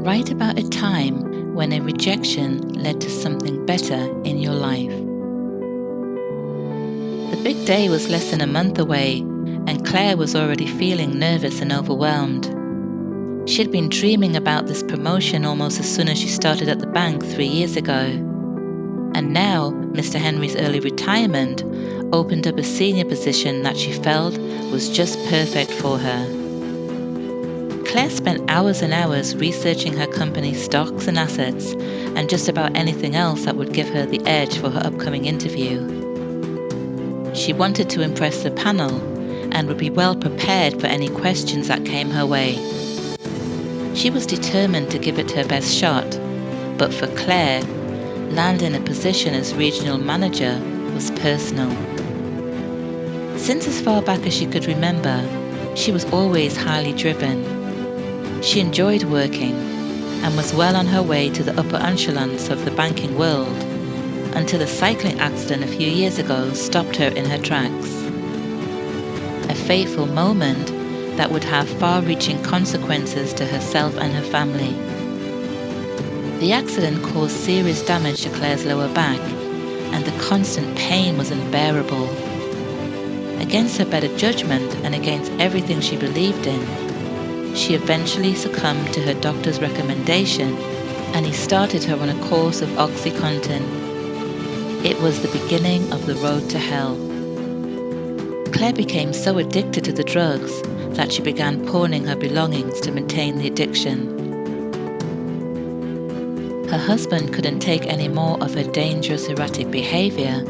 Write about a time when a rejection led to something better in your life. The big day was less than a month away, and Claire was already feeling nervous and overwhelmed. She'd been dreaming about this promotion almost as soon as she started at the bank 3 years ago. And now, Mr. Henry's early retirement opened up a senior position that she felt was just perfect for her. Claire spent hours and hours researching her company's stocks and assets and just about anything else that would give her the edge for her upcoming interview. She wanted to impress the panel and would be well prepared for any questions that came her way. She was determined to give it her best shot, but for Claire, landing a position as regional manager was personal. Since as far back as she could remember, she was always highly driven. She enjoyed working and was well on her way to the upper echelons of the banking world until a cycling accident a few years ago stopped her in her tracks. A fateful moment that would have far-reaching consequences to herself and her family. The accident caused serious damage to Claire's lower back, and the constant pain was unbearable. Against her better judgment and against everything she believed in, she eventually succumbed to her doctor's recommendation, and he started her on a course of OxyContin. It was the beginning of the road to hell. Claire became so addicted to the drugs that she began pawning her belongings to maintain the addiction. Her husband couldn't take any more of her dangerous erratic behavior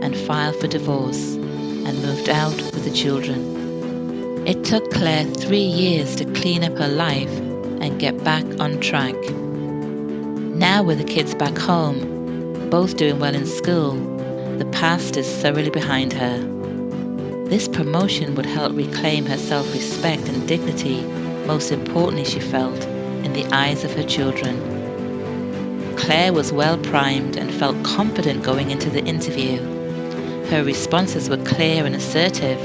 and filed for divorce and moved out with the children. It took Claire 3 years to clean up her life and get back on track. Now with the kids back home, both doing well in school, the past is thoroughly behind her. This promotion would help reclaim her self-respect and dignity, most importantly she felt, in the eyes of her children. Claire was well primed and felt confident going into the interview. Her responses were clear and assertive,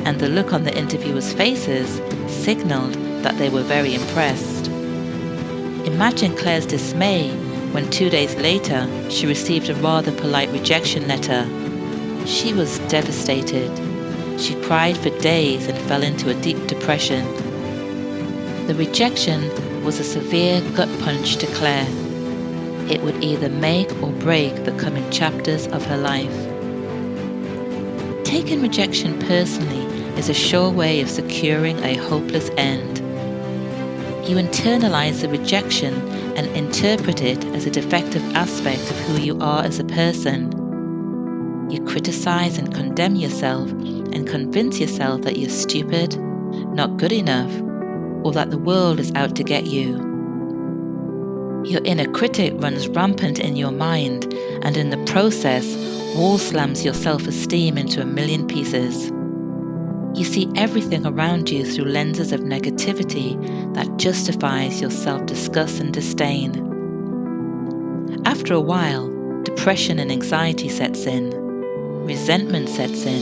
and the look on the interviewers' faces signaled that they were very impressed. Imagine Claire's dismay when 2 days later she received a rather polite rejection letter. She was devastated. She cried for days and fell into a deep depression. The rejection was a severe gut punch to Claire. It would either make or break the coming chapters of her life. Taking rejection personally is a sure way of securing a hopeless end. You internalize the rejection and interpret it as a defective aspect of who you are as a person. You criticize and condemn yourself and convince yourself that you're stupid, not good enough, or that the world is out to get you. Your inner critic runs rampant in your mind, and in the process, wall slams your self-esteem into a million pieces. You see everything around you through lenses of negativity that justifies your self-disgust and disdain. After a while, depression and anxiety sets in, resentment sets in,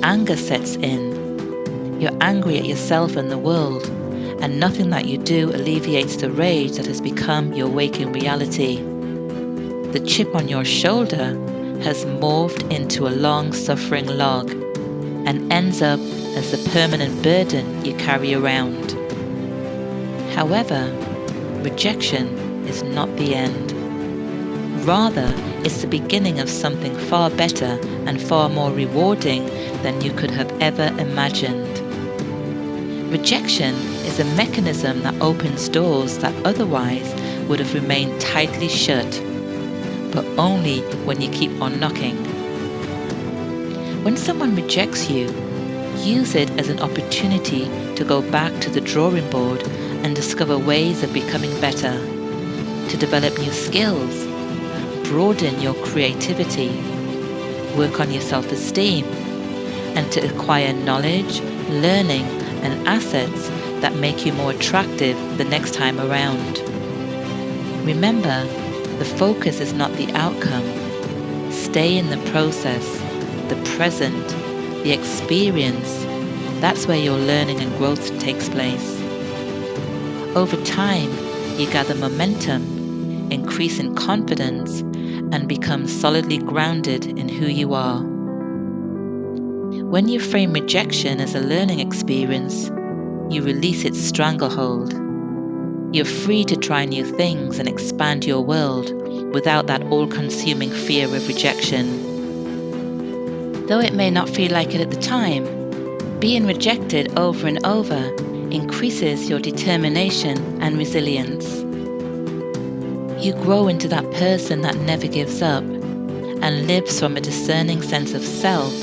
anger sets in. You're angry at yourself and the world, and nothing that you do alleviates the rage that has become your waking reality. The chip on your shoulder has morphed into a long-suffering log and ends up as the permanent burden you carry around. However, rejection is not the end. Rather, it's the beginning of something far better and far more rewarding than you could have ever imagined. Rejection is a mechanism that opens doors that otherwise would have remained tightly shut, but only when you keep on knocking. When someone rejects you, use it as an opportunity to go back to the drawing board and discover ways of becoming better, to develop new skills, broaden your creativity, work on your self-esteem, and to acquire knowledge, learning, and assets that make you more attractive the next time around. Remember, the focus is not the outcome. Stay in the process, the present, the experience. That's where your learning and growth takes place. Over time, you gather momentum, increase in confidence, and become solidly grounded in who you are. When you frame rejection as a learning experience, you release its stranglehold. You're free to try new things and expand your world without that all-consuming fear of rejection. Though it may not feel like it at the time, being rejected over and over increases your determination and resilience. You grow into that person that never gives up and lives from a discerning sense of self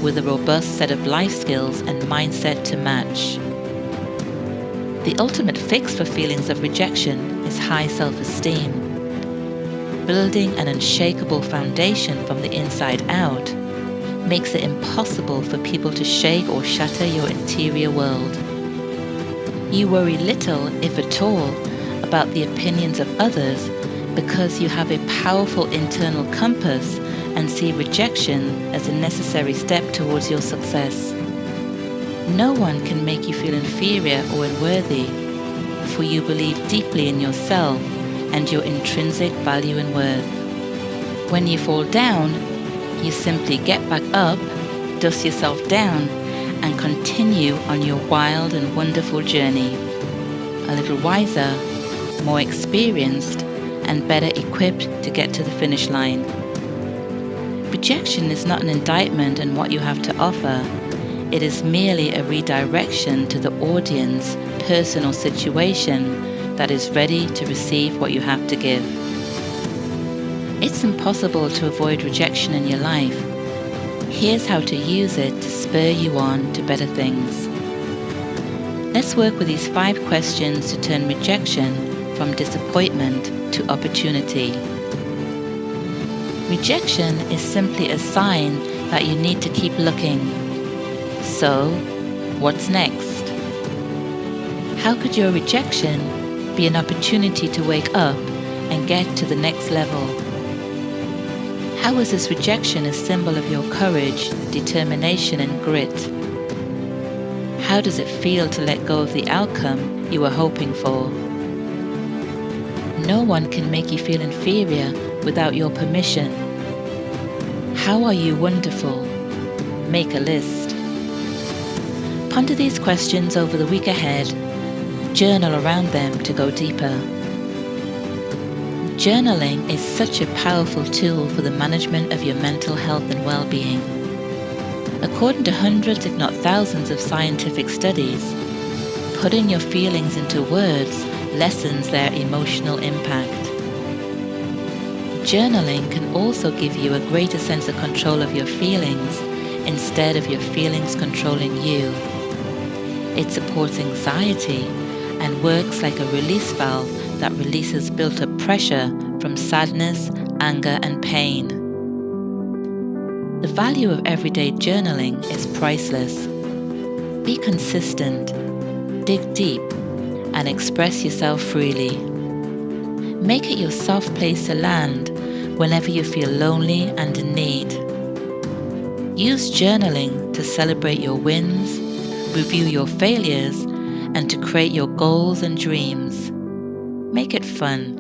with a robust set of life skills and mindset to match. The ultimate fix for feelings of rejection is high self-esteem. Building an unshakable foundation from the inside out makes it impossible for people to shake or shatter your interior world. You worry little, if at all, about the opinions of others because you have a powerful internal compass and see rejection as a necessary step towards your success. No one can make you feel inferior or unworthy, for you believe deeply in yourself and your intrinsic value and worth. When you fall down, you simply get back up, dust yourself down, and continue on your wild and wonderful journey. A little wiser, more experienced, and better equipped to get to the finish line. Rejection is not an indictment on what you have to offer. It is merely a redirection to the audience, person, or situation that is ready to receive what you have to give. It's impossible to avoid rejection in your life. Here's how to use it to spur you on to better things. Let's work with these 5 questions to turn rejection from disappointment to opportunity. Rejection is simply a sign that you need to keep looking. So, what's next? How could your rejection be an opportunity to wake up and get to the next level? How is this rejection a symbol of your courage, determination, and grit? How does it feel to let go of the outcome you were hoping for? No one can make you feel inferior without your permission. How are you wonderful? Make a list. Ponder these questions over the week ahead. Journal around them to go deeper. Journaling is such a powerful tool for the management of your mental health and well-being. According to hundreds, if not thousands, of scientific studies, putting your feelings into words lessens their emotional impact. Journaling can also give you a greater sense of control of your feelings instead of your feelings controlling you. It supports anxiety and works like a release valve that releases built-up pressure from sadness, anger, and pain. The value of everyday journaling is priceless. Be consistent, dig deep, and express yourself freely. Make it your soft place to land whenever you feel lonely and in need. Use journaling to celebrate your wins, review your failures, and to create your goals and dreams. Make it fun.